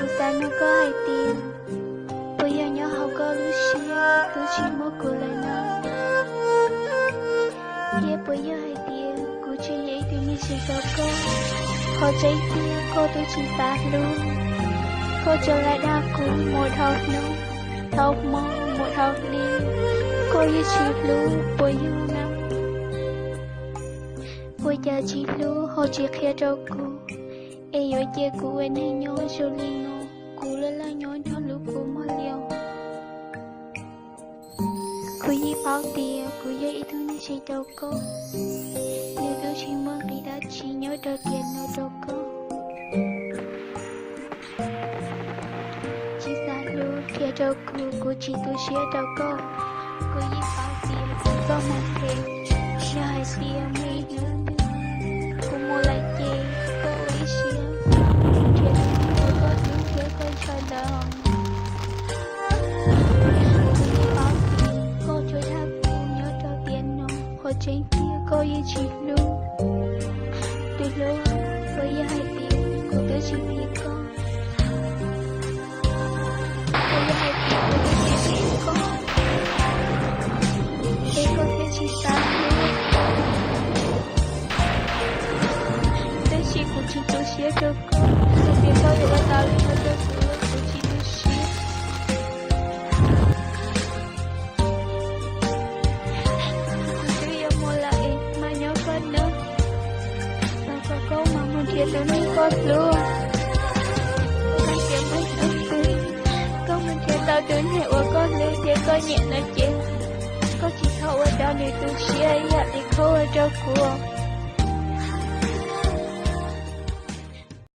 cô ta nó có hai tiền. Bây giờ nhỏ học có lúc xia, tôi chỉ muốn cô lại nói. Yeah, bây giờ hai tiền, cô chỉ vậy thì mình sẽ đâu có. Khó cháy tiền, cô tôi chỉ ta luôn. Cô trở lại đa cũ một học nữa, học mơ một học đi. Cô như chỉ luôn, bây giờ năm. Bây giờ chỉ luôn, họ chỉ khía cho cô. Ê yo che cô anh hay nhớ cho lino, cô là nhớ cho lúc cô mà liều. Cô yi bao tiền, cô yi ít thứ này chỉ đâu có. Nếu tôi chỉ muốn đi đã chỉ nhớ cho tiền nó đâu có. Chỉ ra luôn khía cho cô chỉ tôi sẽ đâu có. Cô yi bao tiền, cô có một tiền, sẽ hai tiền mấy nữa. Cô mua lại chê. Trên kia có gì chỉ luôn. Từ lâu với hai tiếng cô tới chỉ biết con. Với hai tiếng cô tới chỉ biết con. Để có thể chỉ ta luôn. Tới chỉ của chị tôi sẽ cho con. Tôi biết có gì là tao lên cho cô của chị tôi sẽ. Dia tu ni kau lu, kan dia macam kau macam tahu tu ni, kau lu dia kau nyek nak je, kau chỉ thâu ở đâu ni tu sia ya, thì kau ở đâu cô.